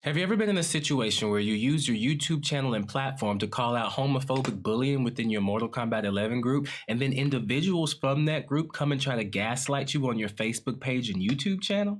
Have you ever been in a situation where you use your YouTube channel and platform to call out homophobic bullying within your Mortal Kombat 11 group, and then individuals from that group come and try to gaslight you on your Facebook page and YouTube channel?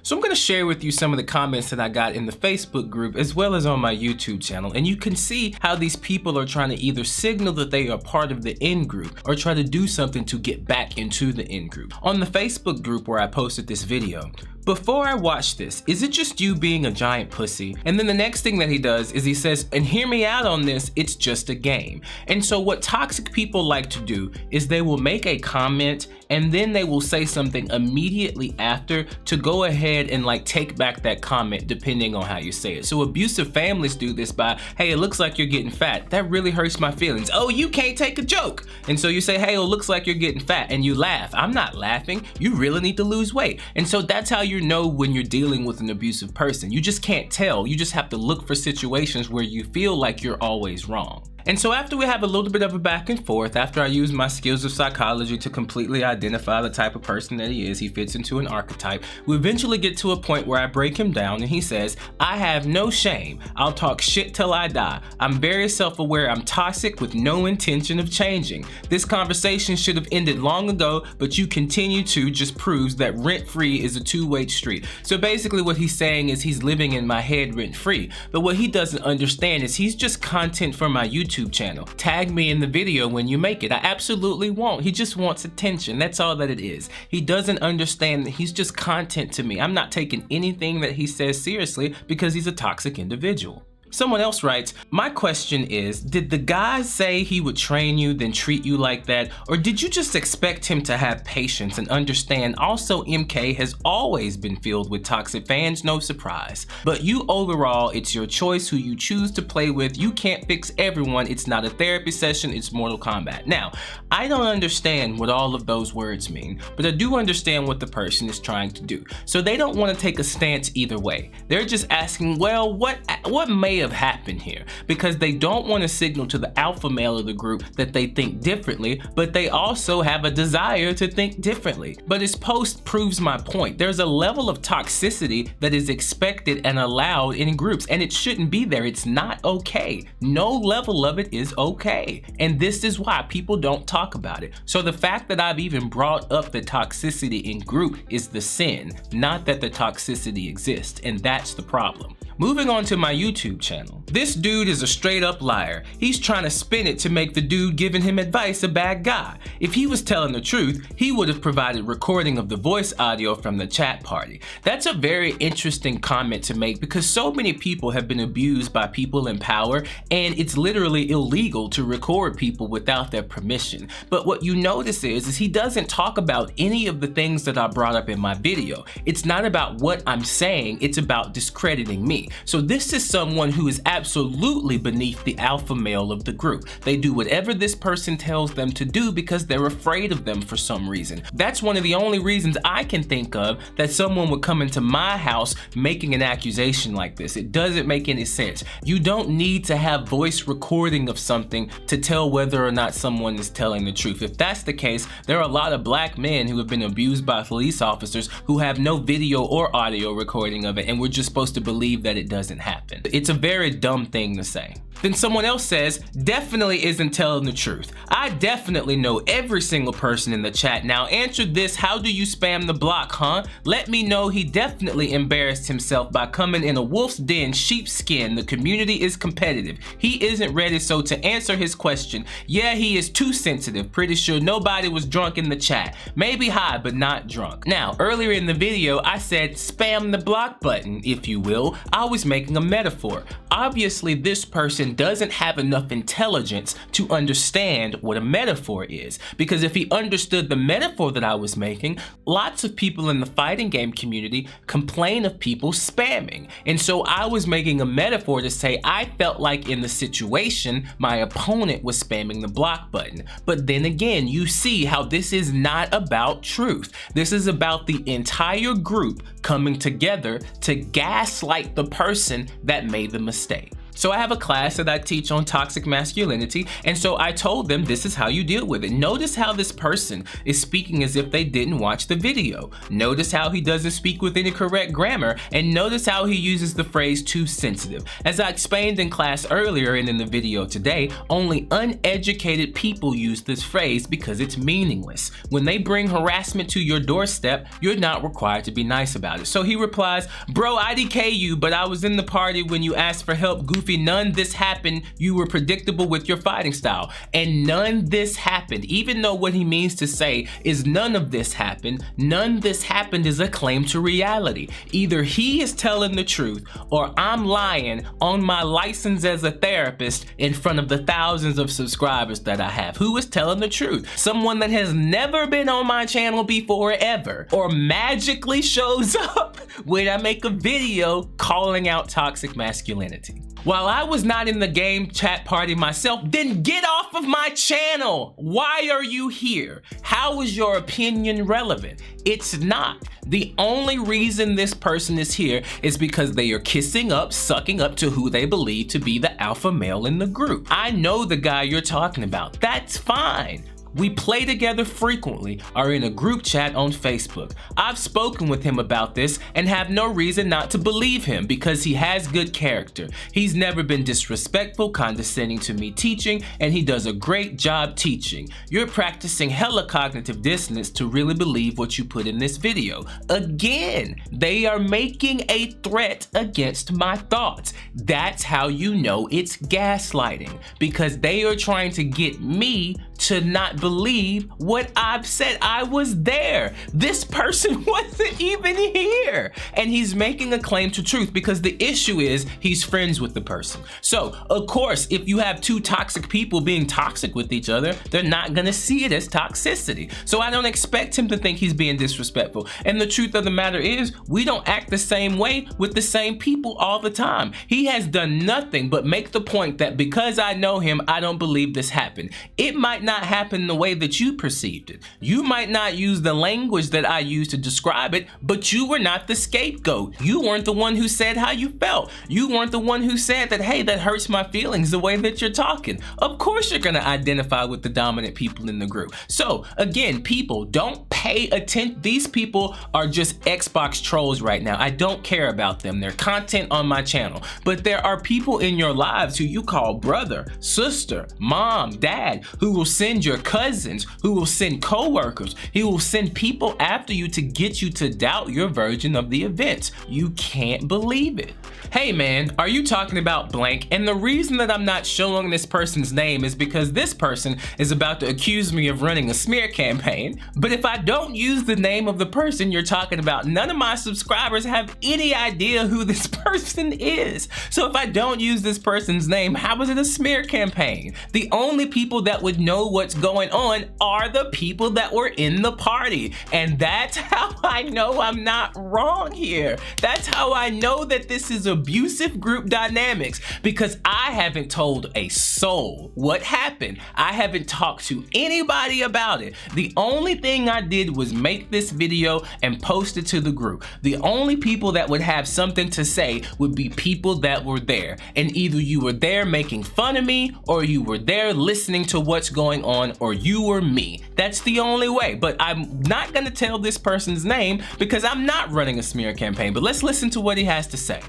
So I'm going to share with you some of the comments that I got in the Facebook group as well as on my YouTube channel, and you can see how these people are trying to either signal that they are part of the in group or try to do something to get back into the in group. On the Facebook group where I posted this video, before I watch this, is it just you being a giant pussy? And then the next thing that he does is he says, and hear me out on this, it's just a game. And so what toxic people like to do is they will make a comment and then they will say something immediately after to go ahead and like take back that comment depending on how you say it. So abusive families do this by, hey, it looks like you're getting fat. That really hurts my feelings. Oh, you can't take a joke. And so you say, hey, it looks like you're getting fat, and you laugh. I'm not laughing. You really need to lose weight. And so that's how you know when you're dealing with an abusive person. You just can't tell. You just have to look for situations where you feel like you're always wrong. And so after we have a little bit of a back and forth, after I use my skills of psychology to completely identify the type of person that he is, he fits into an archetype, we eventually get to a point where I break him down and he says, I have no shame. I'll talk shit till I die. I'm very self-aware. I'm toxic with no intention of changing. This conversation should have ended long ago, but you continue to just proves that rent-free is a two-way street. So basically what he's saying is he's living in my head rent-free. But what he doesn't understand is he's just content for my YouTube channel. Tag me in the video when you make it. I absolutely won't. He just wants attention. That's all that it is. He doesn't understand that he's just content to me. I'm not taking anything that he says seriously because he's a toxic individual. Someone else writes, my question is, did the guy say he would train you then treat you like that? Or did you just expect him to have patience and understand also MK has always been filled with toxic fans, no surprise. But you overall, it's your choice who you choose to play with. You can't fix everyone. It's not a therapy session, it's Mortal Kombat. Now, I don't understand what all of those words mean, but I do understand what the person is trying to do. So they don't want to take a stance either way. They're just asking, well, what may have happened here, because they don't want to signal to the alpha male of the group that they think differently, but they also have a desire to think differently. But his post proves my point. There's a level of toxicity that is expected and allowed in groups, and it shouldn't be there. It's not okay. No level of it is okay. And this is why people don't talk about it. So the fact that I've even brought up the toxicity in group is the sin, not that the toxicity exists, and that's the problem. Moving on to my YouTube channel. This dude is a straight up liar. He's trying to spin it to make the dude giving him advice a bad guy. If he was telling the truth, he would have provided recording of the voice audio from the chat party. That's a very interesting comment to make because so many people have been abused by people in power, and it's literally illegal to record people without their permission. But what you notice is he doesn't talk about any of the things that I brought up in my video. It's not about what I'm saying, it's about discrediting me. So this is someone who is absolutely beneath the alpha male of the group. They do whatever this person tells them to do because they're afraid of them for some reason. That's one of the only reasons I can think of that someone would come into my house making an accusation like this. It doesn't make any sense. You don't need to have voice recording of something to tell whether or not someone is telling the truth. If that's the case, there are a lot of black men who have been abused by police officers who have no video or audio recording of it, and we're just supposed to believe that it doesn't happen. It's a very dumb thing to say. Then someone else says, definitely isn't telling the truth. I definitely know every single person in the chat. Now answer this, how do you spam the block, huh? Let me know he definitely embarrassed himself by coming in a wolf's den, sheepskin. The community is competitive. He isn't ready, so to answer his question, yeah, he is too sensitive. Pretty sure nobody was drunk in the chat. Maybe high, but not drunk. Now, earlier in the video, I said spam the block button, if you will. I was making a metaphor. Obviously, this person doesn't have enough intelligence to understand what a metaphor is, because if he understood the metaphor that I was making, lots of people in the fighting game community complain of people spamming. And so I was making a metaphor to say I felt like in the situation my opponent was spamming the block button. But then again, you see how this is not about truth. This is about the entire group coming together to gaslight the person that made the mistake. So I have a class that I teach on toxic masculinity, and so I told them this is how you deal with it. Notice how this person is speaking as if they didn't watch the video. Notice how he doesn't speak with any correct grammar, and notice how he uses the phrase too sensitive. As I explained in class earlier and in the video today, only uneducated people use this phrase because it's meaningless. When they bring harassment to your doorstep, you're not required to be nice about it. So he replies, "Bro, IDK you, but I was in the party when you asked for help, Goofy. None this happened. You were predictable with your fighting style." And none this happened, even though what he means to say is none of this happened, none this happened is a claim to reality. Either he is telling the truth or I'm lying on my license as a therapist in front of the thousands of subscribers that I have. Who is telling the truth? Someone that has never been on my channel before ever, or magically shows up when I make a video calling out toxic masculinity. While I was not in the game chat party myself, then get off of my channel. Why are you here? How is your opinion relevant? It's not. The only reason this person is here is because they are kissing up, sucking up to who they believe to be the alpha male in the group. I know the guy you're talking about. That's fine. We play together frequently, are in a group chat on Facebook. I've spoken with him about this and have no reason not to believe him because he has good character. He's never been disrespectful, condescending to me teaching, and he does a great job teaching. You're practicing hella cognitive dissonance to really believe what you put in this video. Again, they are making a threat against my thoughts. That's how you know it's gaslighting, because they are trying to get me to not believe what I've said. I was there. This person wasn't even here. And he's making a claim to truth because the issue is he's friends with the person. So, of course, if you have two toxic people being toxic with each other, they're not gonna see it as toxicity. So I don't expect him to think he's being disrespectful. And the truth of the matter is, we don't act the same way with the same people all the time. He has done nothing but make the point that because I know him, I don't believe this happened. It might not happen the way that you perceived it. You might not use the language that I used to describe it, but you were not the scapegoat. You weren't the one who said how you felt. You weren't the one who said that, hey, that hurts my feelings the way that you're talking. Of course you're gonna identify with the dominant people in the group. So again, people, don't pay attention. These people are just Xbox trolls right now. I don't care about them. They're content on my channel. But there are people in your lives who you call brother, sister, mom, dad, who will send your cousins, who will send co-workers, he will send people after you to get you to doubt your version of the events. You can't believe it. Hey man, are you talking about blank? And the reason that I'm not showing this person's name is because this person is about to accuse me of running a smear campaign. But if I don't use the name of the person you're talking about, none of my subscribers have any idea who this person is. So if I don't use this person's name, how is it a smear campaign? The only people that would know what's going on are the people that were in the party. And that's how I know I'm not wrong here. That's how I know that this is abusive group dynamics, because I haven't told a soul what happened. I haven't talked to anybody about it. The only thing I did was make this video and post it to the group. The only people that would have something to say would be people that were there. And either you were there making fun of me, or you were there listening to what's going on, or you were me. That's the only way. But I'm not gonna tell this person's name because I'm not running a smear campaign. But let's listen to what he has to say.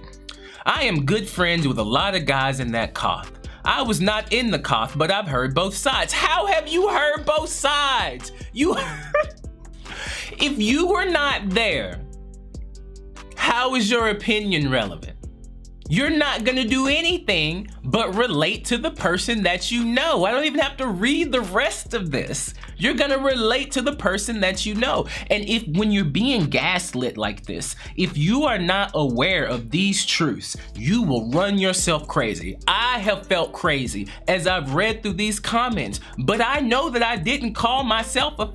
I am good friends with a lot of guys in that cough. I was not in the cough, but I've heard both sides. How have you heard both sides? If you were not there, how is your opinion relevant? You're not gonna do anything but relate to the person that you know. I don't even have to read the rest of this. You're gonna relate to the person that you know. And if when you're being gaslit like this, if you are not aware of these truths, you will run yourself crazy. I have felt crazy as I've read through these comments, but I know that I didn't call myself a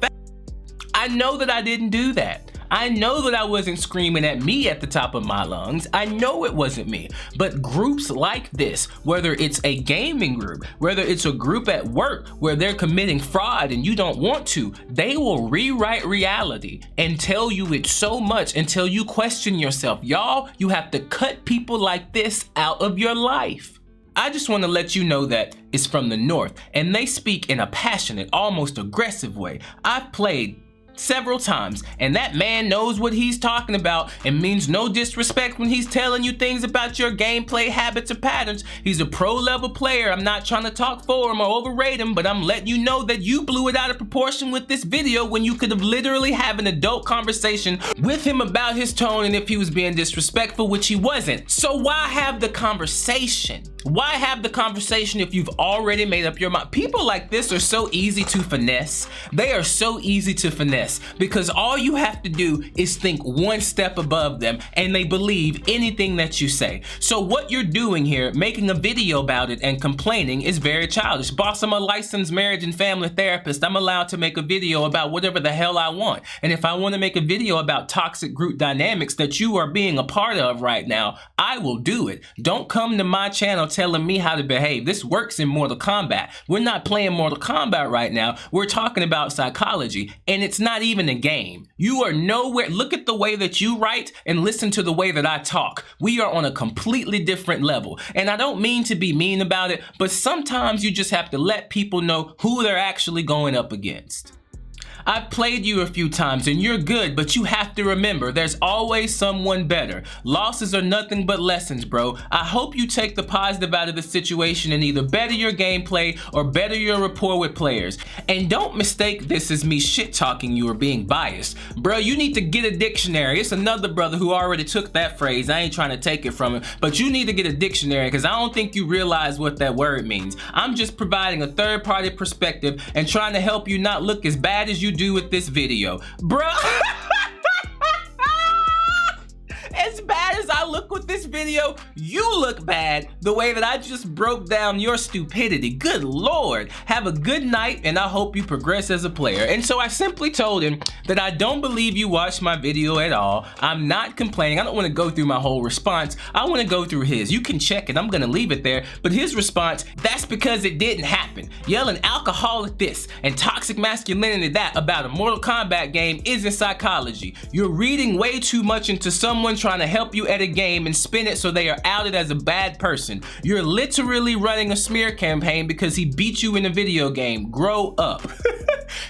I know that I didn't do that. I know that I wasn't screaming at me at the top of my lungs. I know it wasn't me. But groups like this, whether it's a gaming group, whether it's a group at work where they're committing fraud and you don't want to, they will rewrite reality and tell you it so much until you question yourself. Y'all, you have to cut people like this out of your life. I just want to let you know that it's from the North, and they speak in a passionate, almost aggressive way. I've played several times, and that man knows what he's talking about and means no disrespect when he's telling you things about your gameplay habits or patterns. He's a pro level player. I'm not trying to talk for him or overrate him, but I'm letting you know that you blew it out of proportion with this video when you could have literally had an adult conversation with him about his tone and if he was being disrespectful, which he wasn't. So why have the conversation? Why have the conversation if you've already made up your mind? People like this are so easy to finesse. They are so easy to finesse because all you have to do is think one step above them and they believe anything that you say. So what you're doing here, making a video about it and complaining, is very childish. Boss, I'm a licensed marriage and family therapist. I'm allowed to make a video about whatever the hell I want. And if I want to make a video about toxic group dynamics that you are being a part of right now, I will do it. Don't come to my channel telling me how to behave. This works in Mortal Kombat. We're not playing Mortal Kombat right now. We're talking about psychology, and it's not even a game. You are nowhere. Look at the way that you write and listen to the way that I talk. We are on a completely different level. And I don't mean to be mean about it, but sometimes you just have to let people know who they're actually going up against. I've played you a few times and you're good, but you have to remember there's always someone better. Losses are nothing but lessons, bro. I hope you take the positive out of the situation and either better your gameplay or better your rapport with players. And don't mistake this as me shit talking you or being biased. Bro, you need to get a dictionary. It's another brother who already took that phrase. I ain't trying to take it from him, but you need to get a dictionary because I don't think you realize what that word means. I'm just providing a third-party perspective and trying to help you not look as bad as you do with this video, bro. As bad as I look with this video, you look bad the way that I just broke down your stupidity. Good Lord. Have a good night, and I hope you progress as a player. And so I simply told him that I don't believe you watched my video at all. I'm not complaining. I don't want to go through my whole response. I want to go through his. You can check it. I'm going to leave it there. But his response, that's because it didn't happen. Yelling alcoholic this and toxic masculinity that about a Mortal Kombat game isn't psychology. You're reading way too much into someone trying to help you at a game and spin it so they are outed as a bad person. You're literally running a smear campaign because he beat you in a video game. Grow up.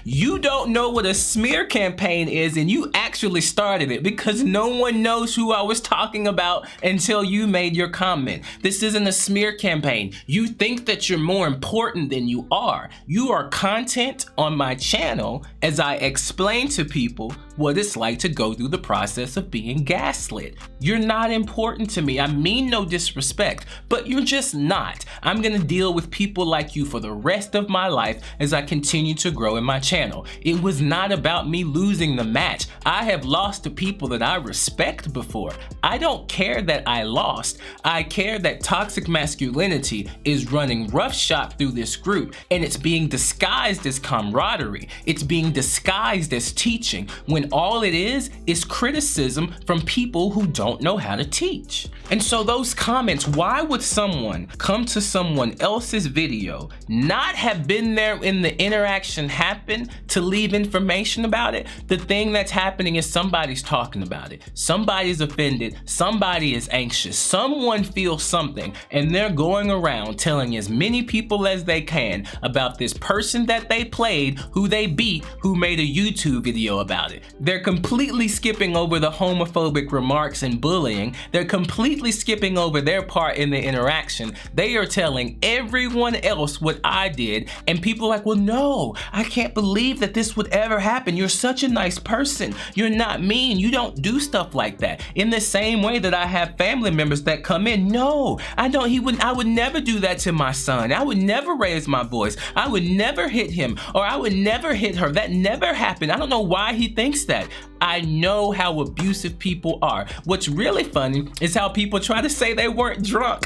You don't know what a smear campaign is, and you actually started it because no one knows who I was talking about until you made your comment. This isn't a smear campaign. You think that you're more important than you are. You are content on my channel as I explain to people what it's like to go through the process of being gaslit. You're not important to me. I mean no disrespect, but you're just not. I'm gonna deal with people like you for the rest of my life as I continue to grow in my channel. It was not about me losing the match. I have lost to people that I respect before. I don't care that I lost. I care that toxic masculinity is running roughshod through this group, and it's being disguised as camaraderie. It's being disguised as teaching when all it is criticism from people who don't know how to teach. And so those comments, why would someone come to someone else's video, not have been there when the interaction happened to leave information about it? The thing that's happening is somebody's talking about it. Somebody's offended. Somebody is anxious. Someone feels something, and they're going around telling as many people as they can about this person that they played, who they beat, who made a YouTube video about it. They're completely skipping over the homophobic remarks and bullying. They're completely skipping over their part in the interaction. They are telling everyone else what I did, and people are like, well, no, I can't believe that this would ever happen. You're such a nice person. You're not mean. You don't do stuff like that. In the same way that I have family members that come in, no, I don't. I would never do that to my son. I would never raise my voice. I would never hit him, or I would never hit her. That never happened. I don't know why he thinks that. I know how abusive people are. What's really funny is how people try to say they weren't drunk.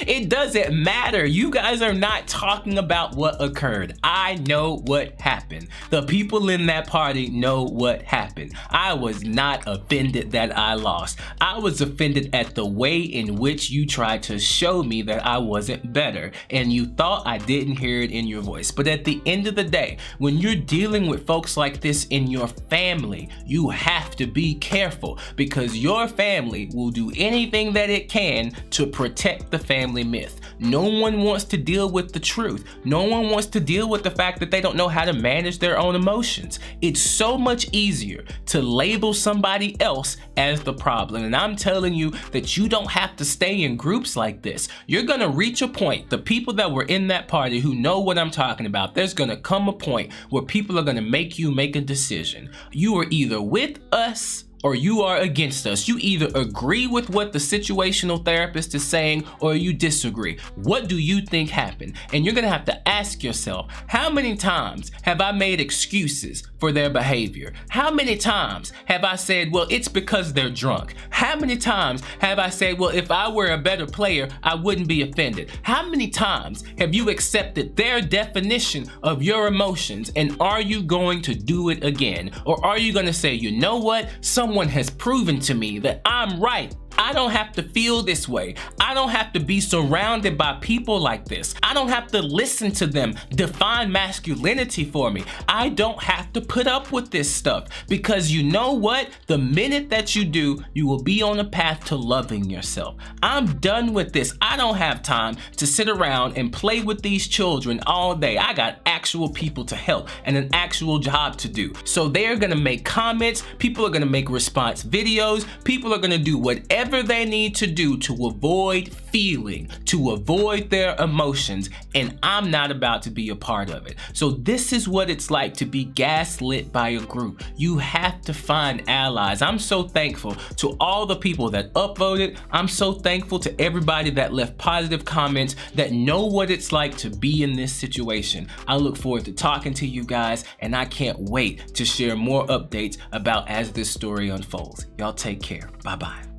It doesn't matter. You guys are not talking about what occurred. I know what happened. The people in that party know what happened. I was not offended that I lost. I was offended at the way in which you tried to show me that I wasn't better, and you thought I didn't hear it in your voice. But at the end of the day, when you're dealing with folks like this in your family, you have to be careful because your family will do anything that it can to protect the family family myth. No one wants to deal with the truth. No one wants to deal with the fact that they don't know how to manage their own emotions. It's so much easier to label somebody else as the problem. And I'm telling you that you don't have to stay in groups like this. You're gonna reach a point, the people that were in that party who know what I'm talking about, there's gonna come a point where people are gonna make you make a decision. You are either with us or you are against us. You either agree with what the situational therapist is saying or you disagree. What do you think happened? And you're gonna have to ask yourself, how many times have I made excuses for their behavior? How many times have I said, well, it's because they're drunk? How many times have I said, well, if I were a better player, I wouldn't be offended? How many times have you accepted their definition of your emotions, and are you going to do it again? Or are you gonna say, you know what? Someone has proven to me that I'm right. I don't have to feel this way. I don't have to be surrounded by people like this. I don't have to listen to them define masculinity for me. I don't have to put up with this stuff, because you know what? The minute that you do, you will be on a path to loving yourself. I'm done with this. I don't have time to sit around and play with these children all day. I got actual people to help and an actual job to do. So they're gonna make comments, people are gonna make response videos, people are gonna do whatever they need to do to avoid feeling, to avoid their emotions, and I'm not about to be a part of it. So this is what it's like to be gaslit by a group. You have to find allies. I'm so thankful to all the people that upvoted. I'm so thankful to everybody that left positive comments, that know what it's like to be in this situation. I look forward to talking to you guys, and I can't wait to share more updates about as this story unfolds. Y'all take care. Bye-bye.